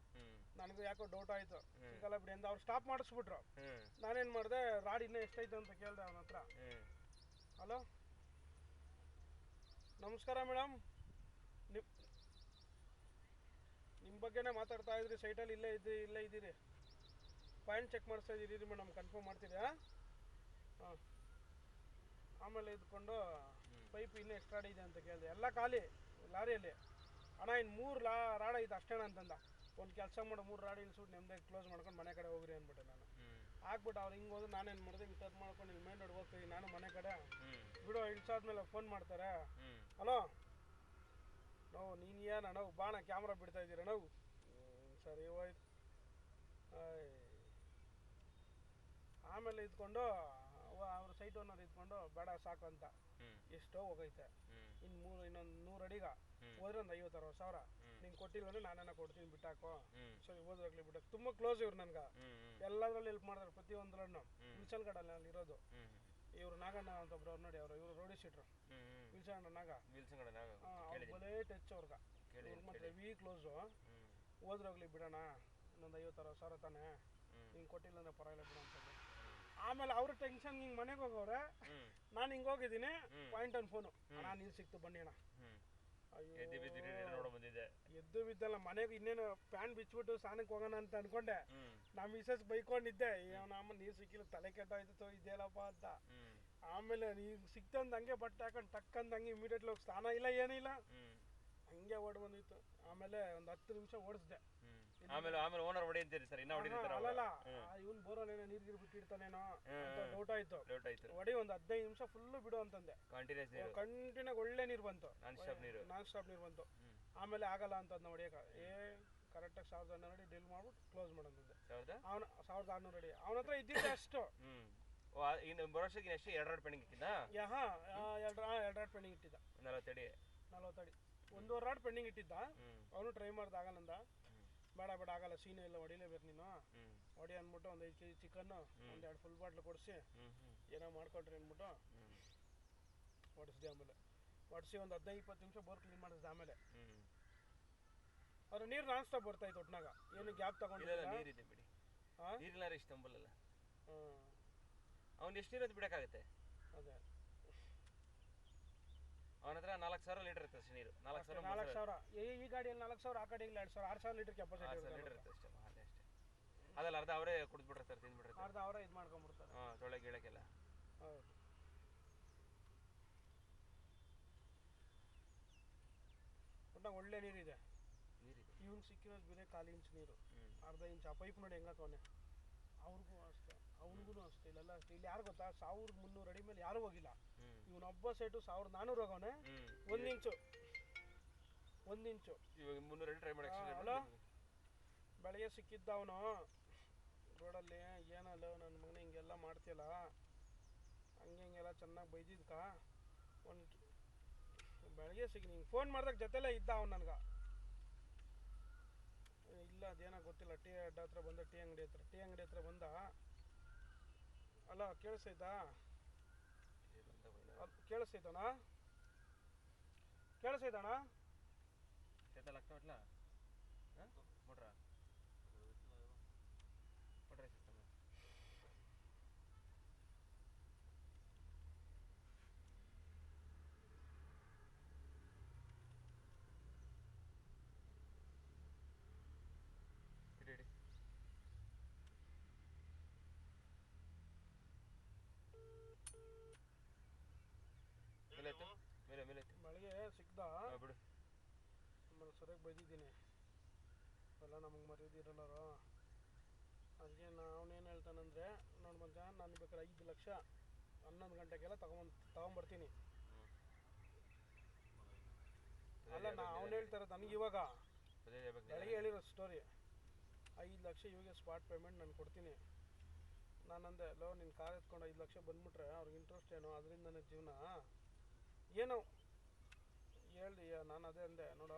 ನನಗೂ ಯಾಕೋ ಡೌಟ್ ಆಯಿತು ಸಿಗಲ್ಲ ಬಿಡಿ ಅಂತ ಅವ್ರು ಸ್ಟಾಪ್ ಮಾಡಿಸ್ಬಿಟ್ರು ನಾನೇನು ಮಾಡಿದೆ ರಾಡ್ ಇನ್ನೂ ಎಷ್ಟೈತೆ ಅಂತ ಕೇಳಿದೆ ಅವನ ಹತ್ರ ಹಲೋ ನಮಸ್ಕಾರ ಮೇಡಮ್ ನಿಮ್ಮ ಬಗ್ಗೆನೇ ಮಾತಾಡ್ತಾ ಇದ್ರಿ ಸೈಟಲ್ಲಿ ಇಲ್ಲೇ ಇದ್ದೀರಿ ಪಾಯಿಂಟ್ ಚೆಕ್ ಮಾಡಿಸ್ತಾ ಇದ್ದೀರಿ ಮೇಡಮ್ ಕನ್ಫರ್ಮ್ ಮಾಡ್ತೀರಾ ಹಾಂ ಆಮೇಲೆ ಇದ್ಕೊಂಡು ಪೈಪ್ ಇನ್ನೂ ಎಕ್ಸ್ಟ್ರಾ ಇದೆ ಅಂತ ಕೇಳಿದೆ ಎಲ್ಲ ಖಾಲಿ ಲಾರಿಯಲ್ಲಿ ಅಣ್ಣ ಇನ್ನು 3 ರಾಡ್ ಐತೆ ಅಷ್ಟೇಣ ಅಂತಂದ ಒಂದು ಕೆಲಸ ಮಾಡೋ 3 ರಾಡ್ ಇಳಿಸ್ಬಿಟ್ಟು ನೆಮ್ಮದಿ ಕ್ಲೋಸ್ ಮಾಡ್ಕೊಂಡು ಮನೆ ಕಡೆ ಹೋಗ್ರಿ ಅಂದ್ಬಿಟ್ಟೆ ನಾನು ಆಗ್ಬಿಟ್ಟು ಅವ್ರು ಹಿಂಗೆ ಹೋದ್ರೆ ನಾನೇನು ಮಾಡಿದೆ ಹಿಂಗೆ ಟರ್ನ್ ಮಾಡ್ಕೊಂಡು ಇಲ್ಲಿ ಮೇನ್ ರೋಡ್ ಹೋಗ್ತೀವಿ ನಾನು ಮನೆ ಕಡೆ ಬಿಡು ಇಳಿಸಾದ್ಮೇಲೆ ಫೋನ್ ಮಾಡ್ತಾರೆ ಹಲೋ ನಾವು ನೀನು ಏನ ನಾವು ಬಾಣ ಕ್ಯಾಮ್ರಾ ಬಿಡ್ತಾ ಇದ್ದೀರ ನಾವು ಸರಿ ಹೋಯ್ತು ಆಮೇಲೆ ಇದ್ಕೊಂಡು ಅವ್ರ ಸೈಟ್ ಓನರ್ ಇದ್ಕೊಂಡು ಬೇಡ ಸಾಕು ಅಂತ ಎಷ್ಟೋ ಹೋಗೈತೆ ಇನ್ನೊಂದು 100 ಅಡಿಗ ಹೋದ್ರೆ ಒಂದು 50-60 ಸಾವಿರ ನಿಂಗೆ ಕೊಟ್ಟಿಲ್ಲ ಅಂದ್ರೆ ನಾನೇನ ಕೊಡ್ತೀನಿ ಬಿಟ್ಟಾಕೋ ಸರಿ ಹೋದ್ರಾಗ್ಲಿ ಬಿಟ್ಟಾಕ ತುಂಬ ಕ್ಲೋಸ್ ಇವ್ರು ನನ್ಗೆ ಎಲ್ಲದ್ರಲ್ಲಿ ಹೆಲ್ಪ್ ಮಾಡಿದ್ರು ಪ್ರತಿಯೊಂದ್ರನ್ನು ವಿಲ್ಸನ್ ಕಡಲ್ಲಿ ಅಲ್ಲಿ ಇರೋದು ಇವ್ರು ನಾಗಣ್ಣ ಅಂತ ಒಬ್ರು ಅವ್ರು ನೋಡಿ ಅವರು ರೋಡಿ ಶೀಟ್ರು ವಿಲ್ಸನ್ ನಾಗ ಬಲೇ ಟಚ್ ಅವ್ರಿಗೆ ಮತ್ತೆ ಹೆವಿ ಕ್ಲೋಸು ಹೋದ್ರಾಗ್ಲಿ ಬಿಡೋಣ ಇನ್ನೊಂದು 50-60 ಸಾವಿರ ತಾನೆ ಹಿಂಗೆ ಕೊಟ್ಟಿಲ್ಲ ಅಂದ್ರೆ ಪರವಾಗಿಲ್ಲ ಬಿಡ ಅಂತಂದು ಆಮೇಲೆ ಅವ್ರ ಟೆನ್ಷನ್ ಹಿಂಗೆ ಮನೆಗೆ ಹೋಗವ್ರೆ ನಾನು ಹಿಂಗೆ ಹೋಗಿದ್ದೀನಿ ಪಾಯಿಂಟ್ ಒಂದು ಫೋನು ಅಣ್ಣ ನೀರು ಸಿಕ್ತು ಬನ್ನಿ ಅಣ್ಣ ಅಯ್ಯೋ ಎದ್ದು ಬಿದ್ದಲ್ಲ ಮನೆಗೆ ಇನ್ನೇನು ಪ್ಯಾನ್ ಬಿಚ್ಬಿಟ್ಟು ಸ್ನಾನಕ್ಕೆ ಹೋಗೋಣ ಅಂತ ಅನ್ಕೊಂಡೆ ನಮ್ಮ ಮಿಸಸ್ ಬೈಕೊಂಡಿದ್ದೆ ನಮ್ಮ ನೀರು ಸಿಕ್ಕಿಲ್ಲ ತಲೆ ಕೆಟ್ಟೋಯ್ತು ಇದೆಯಲ್ಲಪ್ಪ ಅಂತ ಆಮೇಲೆ ನೀರು ಸಿಕ್ತಂದು ಹಂಗೆ ಬಟ್ಟೆ ಹಾಕೊಂಡು ಟಕ್ಕಂದು ಹಂಗೆ ಇಮಿಡಿಯೇಟ್ಲಿ ಹೋಗಿ ಸ್ನಾನ ಇಲ್ಲ ಏನಿಲ್ಲ ಹಂಗೆ ಓಡ್ ಬಂದಿತ್ತು ಆಮೇಲೆ ಒಂದು 10 ನಿಮಿಷ ಓಡಿಸ್ದೆ ಆಮೇಲೆ ಓನರ್ ಹೊಡೆಯುತ್ತೀರಿ ಸರ್ ಇನ್ನ ಹೊಡಿತಾರೆ ಅಲ್ಲಲ್ಲ ಇವನ್ ಬೋರಲ್ಲಿ ಏನೋ ನೀರು ಬಿಟ್ಟಿರ್ತಾನೇನೋ ಅಂತ ಡೌಟ್ ಆಯ್ತು ಹೊಡಿ ಒಂದು 15 ನಿಮಿಷ ಫುಲ್ಲು ಬಿಡು ಅಂತಂದೆ ಕಂಟಿನ್ಯೂ ಒಳ್ಳೆ ನೀರು ಬಂತು ನಾನ್ ಸ್ಟಾಪ್ ನೀರು ಬಂತು ಆಮೇಲೆ ಆಗಲ್ಲ ಅಂತ ಅದನ್ನ ಹೊಡಿಯಕ ಕರೆಕ್ಟಾಗಿ 1200 ಅಡಿ ಡಿಲ್ ಮಾಡ್ಬಿಟ್ಟು ಕ್ಲೋಸ್ ಮಾಡೋದಂದೆ ಅವನ 1600 ಅಡಿ ಅವನ ಹತ್ರ ಇದ್ದಿದ್ದೆ ಅಷ್ಟು ಬರೋಷ್ಟಕ್ಕೆ ಎಷ್ಟು 2 ರಾಡ್ ಪೆಂಡಿಂಗ್ ಇಟ್ಟಿದ್ದ ಎರಡು ರಾಡ್ ಪೆಂಡಿಂಗ್ ಇಟ್ಟಿದ್ದ 40 ಅಡಿ 1.5 ರಾಡ್ ಪೆಂಡಿಂಗ್ ಇಟ್ಟಿದ್ದ ಅವನು ಟ್ರೈ ಮಾಡ್ದ ಆಗಲ್ಲಂದ ಬೇಡ ಆಗಲ್ಲ ಸೀನು ಎಲ್ಲ ಹೊಡಿಲೇಬೇಕು ನೀನು ಹೊಡಿ ಅಂದ್ಬಿಟ್ಟು ಒಂದು 5 kg ಚಿಕನ್ನು ಒಂದು 2 ಫುಲ್ ಬಾಟ್ಲು ಕೊಡಿಸಿ ಏನೋ ಮಾಡ್ಕೊಳ್ರಿ ಅಂದ್ಬಿಟ್ಟು ಹೊಡಿಸ್ದೆ ಆಮೇಲೆ ಹೊಡಿಸಿ ಒಂದು 15-20 ನಿಮಿಷ ಬೋರ್ ಕ್ಲೀನ್ ಮಾಡಿಸ್ದೆ ಆಮೇಲೆ ಅವ್ರ ನೀರು ನಾನ್ ಸ್ಟಾಪ್ ಬರ್ತಾ ಇತ್ತು ಒಟ್ನಾಗ ಏನು ಗ್ಯಾಪ್ ತಗೊಂಡಿಲ್ಲ ಅವ್ನು ಎಷ್ಟು ನೀರು ಬಿಡಕ್ಕಾಗತ್ತೆ ಅದೇ ಅವನ ಹತ್ರ 4000 ಲೀಟರ್ ಇರ್ತದೆ ಅಷ್ಟೇ ನೀರು 4000 ಈ ಗಾಡಿಯಲ್ಲಿ 4000 ಆ ಗಾಡಿಯಲ್ಲಿ 2000 6000 ಲೀಟರ್ ಕೆಪಾಸಿಟಿ ಇರುತ್ತೆ ಅಷ್ಟೇ ಅದೇ ಅಷ್ಟೇ ಅದಲ್ಲ ಅರ್ಧ ಅವರೇ ಕುಡಿದ್ಬಿಟ್ಟಿರ್ತಾರೆ ತಿಂದ್ಬಿಟ್ಟಿರ್ತಾರೆ ಅರ್ಧ ಅವರೇ ಇದು ಮಾಡ್ಕೊಂಡ್ಬಿಡ್ತಾರೆ ತೊಳೆ ಗಿಳಕ್ಕೆಲ್ಲ ಹೌದು ಒಟ್ಟಾಗ ಒಳ್ಳೆ ನೀರಿದೆ ಇವ್ನು ಸಿಕ್ಕಿರೋದು ಬೇರೆ 1/4 ಇಂಚ್ ನೀರು ಅರ್ಧ ಇಂಚ್ ಆ ಪೈಪ್ ನೋಡಿ ಹೆಂಗಾಕವನೆ ಅವ್ರಿಗೂ ಅಷ್ಟೇ ಅವನಿಗೂ ಅಷ್ಟೇ ಇಲ್ಲೆಲ್ಲ ಅಷ್ಟೇ ಇಲ್ಲಿ ಯಾರು ಗೊತ್ತಾ 1300 ಅಡಿ ಮೇಲೆ ಯಾರೂ ಹೋಗಿಲ್ಲ ಇವನೊಬ್ಬ ಸೈಟು 1400 ಹೋಗವನೆ 1 ಇಂಚು ಇವಾಗ 300 ಅಡಿ ಟ್ರೈ ಮಾಡಕ್ಕೆ ಹಲೋ ಬೆಳಗ್ಗೆ ಸಿಕ್ಕಿದ್ದ ಅವನು ರೋಡಲ್ಲಿ ಏನಲ್ಲ ನನ್ನ ಮಗನ ಹಿಂಗೆಲ್ಲ ಮಾಡ್ತೀಯಲ್ಲ ಹಿಂಗೆಲ್ಲ ಚೆನ್ನಾಗಿ ಬೈದಿದ್ಕ ಒಂದು ಬೆಳಗ್ಗೆ ಸಿಕ್ಕಿ ನಿಂಗೆ ಫೋನ್ ಮಾಡ್ದಾಗ ಜೊತೆಲೇ ಇದ್ದ ಅವ್ನು ನನಗೆ ಇಲ್ಲ ಅದೇನೋ ಗೊತ್ತಿಲ್ಲ ಟೀ ಅಡ್ಡ ಹತ್ರ ಬಂದ ಟೀ ಅಂಗಡಿ ಹತ್ರ ಬಂದ ಅಲ್ಲ ಕೇಳಿಸ್ತೈತಣ್ಣ ಬೆಳಗ್ಗೆ ಸಿಕ್ದ ಬಿಡು ಆಮೇಲೆ ಸರಿಯಾಗಿ ಬೈದಿದ್ದೀನಿ ಎಲ್ಲ ನಮಗೆ ಮರ್ಯಾದಿರಲ್ಲರು ಅದಕ್ಕೆ ಅವನೇನು ಹೇಳ್ತಾನಂದರೆ ನೋಡಿ ಮಚ್ಚ ನಾನು ಬೇಕಾದ್ರೆ 5 ಲಕ್ಷ 11 ಗಂಟೆಗೆಲ್ಲ ತಗೊಂಬರ್ತೀನಿ ಅಲ್ಲ ಅವನು ಹೇಳ್ತಾರೆ ನನಗೆ ಇವಾಗ ಬೆಳಗ್ಗೆ ಹೇಳಿರೋ ಸ್ಟೋರಿ 5 ಲಕ್ಷ ಇವಾಗ ಸ್ಪಾಟ್ ಪೇಮೆಂಟ್ ನಾನು ಕೊಡ್ತೀನಿ ನಾನಂದೆ ಲೋ ನಿನ್ನ ಕಾರ್ ಎತ್ಕೊಂಡು 5 ಲಕ್ಷ ಬಂದ್ಬಿಟ್ರೆ ಅವ್ರಿಗೆ ಇಂಟ್ರೆಸ್ಟ್ ಏನೋ ಅದರಿಂದನೇ ಜೀವನ ಏನೋ ಹೇಳ್ದಿ ನಾನು ಅದೇ ಅಂದೆ ನೋಡು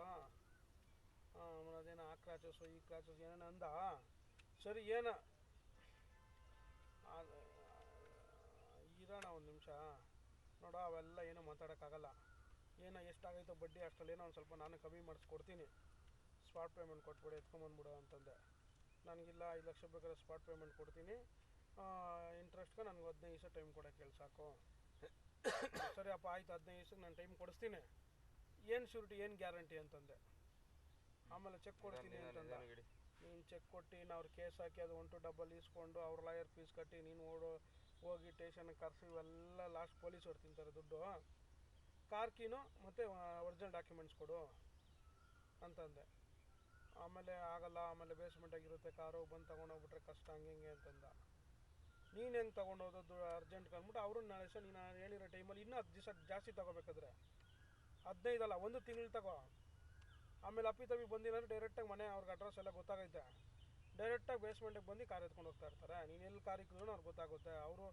ಅದೇನೋ ಆ ಕ್ರಾಚಸ್ಸು ಈ ಕ್ರಾಚಸ್ ಏನೇನು ಅಂದ ಸರಿ ಏನೋ ಇರೋಣ ಒಂದು ನಿಮಿಷ ನೋಡು ಅವೆಲ್ಲ ಏನೋ ಮಾತಾಡೋಕ್ಕಾಗಲ್ಲ ಏನೋ ಎಷ್ಟಾಗೈತೋ ಬಡ್ಡಿ ಅಷ್ಟರಲ್ಲಿ ಏನೋ ಒಂದು ಸ್ವಲ್ಪ ನಾನು ಕಮ್ಮಿ ಮಾಡಿಸ್ಕೊಡ್ತೀನಿ ಸ್ಪಾಟ್ ಪೇಮೆಂಟ್ ಕೊಟ್ಬಿಡು ಎತ್ಕೊಂಬಂದ್ಬಿಡು ಅಂತಂದೆ ನನಗಿಲ್ಲ 5 ಲಕ್ಷ ಬೇಕಾದ್ರೆ ಸ್ಪಾಟ್ ಪೇಮೆಂಟ್ ಕೊಡ್ತೀನಿ ಇಂಟ್ರೆಸ್ಟ್ಗೆ ನನಗೆ 15 ದಿವಸ ಟೈಮ್ ಕೊಡೋಕ್ಕೆ ಹೇಳಿ ಸಾಕು ಸರಿ ಅಪ್ಪ ಆಯ್ತು 15 ದಿವಸಕ್ಕೆ ನಾನು ಟೈಮ್ ಕೊಡಿಸ್ತೀನಿ ಏನು ಶ್ಯೂರಿಟಿ ಏನು ಗ್ಯಾರಂಟಿ ಅಂತಂದೆ ಆಮೇಲೆ ಚೆಕ್ ಕೊಡ್ತೀನಿ ಅಂತಂದ ನೀನು ಚೆಕ್ ಕೊಟ್ಟು ಅವ್ರು ಕೇಸ್ ಹಾಕಿ ಅದು 1 to ಡಬಲ್ ಇಸ್ಕೊಂಡು ಅವ್ರ ಲಾಯರ್ ಫೀಸ್ ಕಟ್ಟಿ ನೀನು ಹೋಗಿ ಸ್ಟೇಷನ್ಗೆ ಕರೆಸಿ ಇವೆಲ್ಲ ಲಾಸ್ಟ್ ಪೊಲೀಸವ್ರು ತಿಂತಾರೆ ದುಡ್ಡು ಕಾರ್ ಕೀನು ಮತ್ತು ಒರಿಜಿನಲ್ ಡಾಕ್ಯುಮೆಂಟ್ಸ್ ಕೊಡು ಅಂತಂದೆ ಆಮೇಲೆ ಆಗಲ್ಲ ಆಮೇಲೆ ಬೇಸ್ಮೆಂಟಾಗಿರುತ್ತೆ ಕಾರು ಬಂದು ತೊಗೊಂಡೋಗ್ಬಿಟ್ರೆ ಕಷ್ಟ ಹಂಗೆ ಹಿಂಗೆ ಅಂತಂದ ನೀನು ಹೆಂಗೆ ತೊಗೊಂಡೋದದ್ದು ಅರ್ಜೆಂಟ್ಗೆ ಅಂದ್ಬಿಟ್ಟು ಅವರು ನಾಳೆ ದಿವಸ ನೀನು ಹೇಳಿರೋ ಟೈಮಲ್ಲಿ ಇನ್ನೂ 10 ದಿವಸ ಜಾಸ್ತಿ ತೊಗೋಬೇಕಾದ್ರೆ 15 ಅಲ್ಲ 1 ತಿಂಗಳು ತಗೋ ಆಮೇಲೆ ಅಪ್ಪಿ ಬಂದಿಲ್ಲ ಅಂದರೆ ಡೈರೆಕ್ಟಾಗಿ ಮನೆ ಅವ್ರಿಗೆ ಅಡ್ರೆಸ್ ಎಲ್ಲ ಗೊತ್ತಾಗೈತೆ ಡೈರೆಕ್ಟಾಗಿ ಬೇಸ್ಮೆಂಟಿಗೆ ಬಂದು ಕಾರ್ ಎತ್ಕೊಂಡು ಹೋಗ್ತಾ ಇರ್ತಾರೆ ನೀನು ಎಲ್ಲಿ ಕಾರ್ ಇಕ್ಕಿದ್ರು ಅವ್ರಿಗೆ ಗೊತ್ತಾಗುತ್ತೆ ಅವರು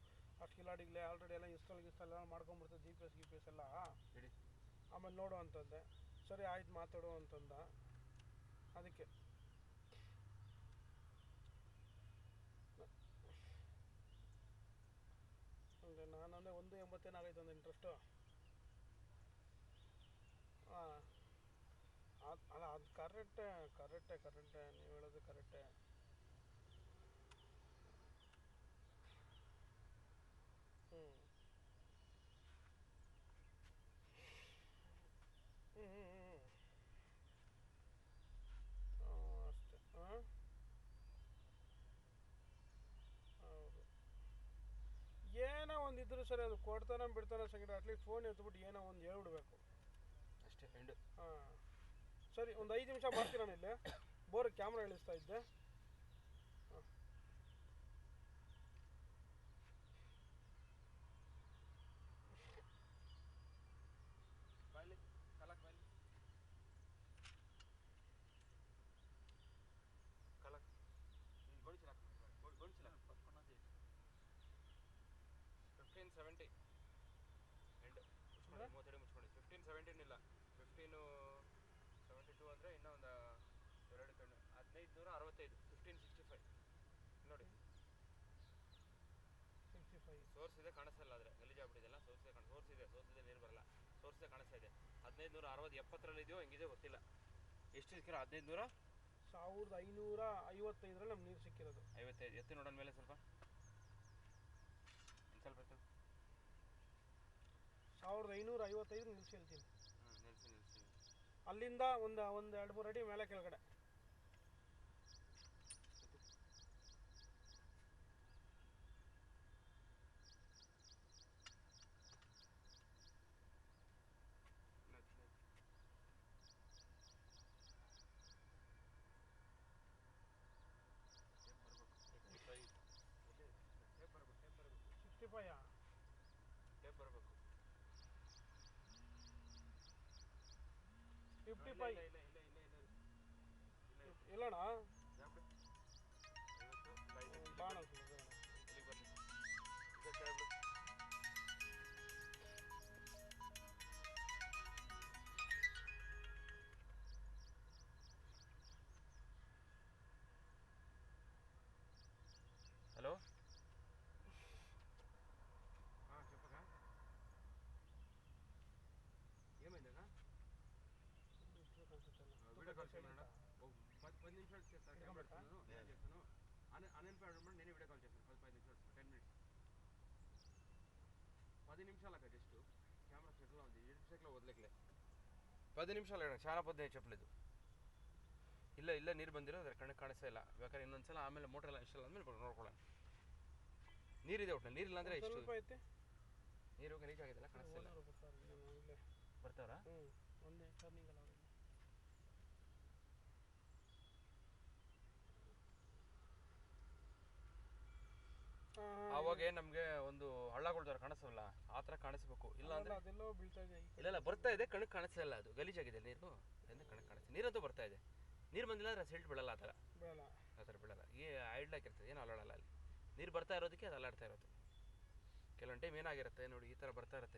ಅಷ್ಟು ಕಿಲಾಡಿಗಳೇ ಆಲ್ರೆಡಿ ಎಲ್ಲ ಇನ್ಸ್ಟಾಲ್ ಎಲ್ಲ ಮಾಡ್ಕೊಂಬಿಡ್ತಾರೆ GPS ಎಲ್ಲ ಆಮೇಲೆ ನೋಡು ಅಂತಂದೆ ಸರಿ ಆಯ್ತು ಮಾತಾಡು ಅಂತಂದ ಅದಕ್ಕೆ ನಾನಂದರೆ 1.80 ಆಗೈತೆ ಒಂದು ಇಂಟ್ರೆಸ್ಟು ಹಾಂ ಅಲ್ಲ ಅದು ಕರೆಕ್ಟೇ ನೀವು ಹೇಳೋದು ಕರೆಕ್ಟೇ ಹ್ಞೂ ಅಷ್ಟೇ ಹಾಂ ಹೌದು ಏನೋ ಒಂದು ಇದ್ರು ಸರಿ ಅದು ಕೊಡ್ತಾನೆ ಬಿಡ್ತಾನೆ ಸೆಕೆಂಡ್ ಅಟ್ಲೀಸ್ಟ್ ಫೋನ್ ಎತ್ಬಿಟ್ಟು ಏನೋ ಒಂದು ಹೇಳ್ಬಿಡ್ಬೇಕು ಅಷ್ಟೇ ಎಂಡು ಹಾಂ ಸರಿ ಒಂದು 5 ನಿಮಿಷ ಮಾಡ್ತೀರ ಇಲ್ಲಿ ಬೋರ್ ಕ್ಯಾಮ್ರಾ ಇಳಿಸ್ತಾ ಇದ್ದೆ ಹಾಂ ಬಾಯ್ಲಿ ಕಲಕ್ ಬಾಯ್ಲಿ ಕಲಕ್ ಗೋಣಿಚೀಲ ಗೋಣಿಚೀಲ 1570 ಎಂಡ್ ಮುಚ್ಕೊಂಡು 32 ಮುಚ್ಕೊಂಡು 1517 ಇಲ್ಲ 1572 ಅಂದರೆ ಇನ್ನೂ ಒಂದು 2 ಕಣ್ಣು 1565 1565 ನೋಡಿ 65 ಸೋರ್ಸ್ ಇದೆ ಕಾಣಿಸಲ್ಲ ಆದರೆ ಗಲೀಜಾಗ್ಬಿಟ್ಟಿದೆಲ್ಲ ಸೋರ್ಸ್ ಇದೆ ನೀರು ಬರಲ್ಲ ಸೋರ್ಸ್ ಇದೆ ಕಾಣಿಸ್ತಾ ಇದೆ 1560 70ರಲ್ಲಿ ಇದೆಯೋ ಹೆಂಗಿದೆ ಗೊತ್ತಿಲ್ಲ ಎಷ್ಟು ಸಿಕ್ಕಿರೋ 1555ರಲ್ಲಿ ನಮ್ಗೆ ನೀರು ಸಿಕ್ಕಿರೋದು 55 ಎತ್ತಿ ನೋಡೋಣ ಮೇಲೆ ಸ್ವಲ್ಪ ಸ್ವಲ್ಪ ಎತ್ತು 1555 ನಿಲ್ಸಿ ಹೇಳ್ತೀನಿ ನಿಲ್ಸಿ ಅಲ್ಲಿಂದ ಒಂದು 2-3 ಅಡಿ ಮೇಲೆ ಕೆಳಗಡೆ ಟೇಪ್ ಬರಬೇಕು 55 ಇಲ್ಲಣ್ಣ ಬಾಣ హలో చెప్పగా ఏమైందన్నా వీడియో కాల్ చేయమన్నా 10 నిమిషాలు చేస్తాను కెమెరా పెడుతున్నాను నేను చేస్తాను అన్ఎంప్లాయిడ్ ఉన్నప్పుడు నేనే వీడియో కాల్ చేస్తాను 10 నిమిషాలు 10 మినిట్స్ 10 నిమిషాలక జస్ట్ కెమెరా చెట్లో ఉంది 7 సెకండ్లో వదిలేకలే 10 ನಿಮಿಷಾలు చాలా ಪದ್ಧತಿ చెప్పలేదు ಇಲ್ಲ ನೀರು ಬಂದಿರೋ ಅದ್ರ ಕಣ್ಣು ಕಾಣಿಸ್ತಾ ಇಲ್ಲ ಬೇಕಾದ್ರೆ ಇನ್ನೊಂದ್ಸಲ ಆಮೇಲೆ ಮೋಟರ್ ಎಲ್ಲ ಇಷ್ಟಲ್ಲ ಅಂದ್ಮೇಲೆ ನೋಡ್ಕೊಳ್ಳೋಣ ನೀರಿದೆ ಒಟ್ಟು ನೀರಿಲ್ಲ ಅಂದರೆ ಎಷ್ಟು ನೀರು ಗಲೀಜ್ ಆಗಿದೆಲ್ಲ ಕಾಣಿಸ್ತಾ ಇಲ್ಲ ಬರ್ತಾವ್ರಾ ಒಂದೇ ಟರ್ನಿಂಗ್ ಅಲ್ಲ ಅವಾಗ ನಮಗೆ ಒಂದು ಹಳ್ಳಗಳು ಕಾಣಿಸಲ್ಲ ಆ ಥರ ಕಾಣಿಸ್ಬೇಕು ಇಲ್ಲ ಅಂದ್ರೆ ಅದೆಲ್ಲೋ ಬೀಳ್ತಾ ಇದೆ ಇಲ್ಲ ಬರ್ತಾ ಇದೆ ಕಣಕ್ಕೆ ಕಾಣಿಸ್ತಾ ಇಲ್ಲ ಅದು ಗಲೀಜಾಗಿದೆ ನೀರು ಅದರಿಂದ ಕಣಕ್ಕೆ ಕಾಣಿಸ್ತಾ ನೀರಂತೂ ಬರ್ತಾ ಇದೆ ನೀರು ಬಂದಿಲ್ಲ ಅಂದ್ರೆ ಸೆಲ್ಟ್ ಬೀಳಲ್ಲ ಆ ಥರ ಬೀಳಲ್ಲ ಬೀಳಲ್ಲ ಈ ಐಡ್ಲ್ ಹಾಕಿರ್ತದೆ ಏನು ಅಲ್ಲೋಳಲ್ಲ ಅಲ್ಲಿ ನೀರು ಬರ್ತಾ ಇರೋದಕ್ಕೆ ಅದು ಅಲ್ಲಾಡ್ತಾ ಇರೋದು. ಕೆಲವೊಂದು ಟೈಮ್ ಏನಾಗಿರುತ್ತೆ ನೋಡಿ, ಈ ಥರ ಬರ್ತಾ ಇರುತ್ತೆ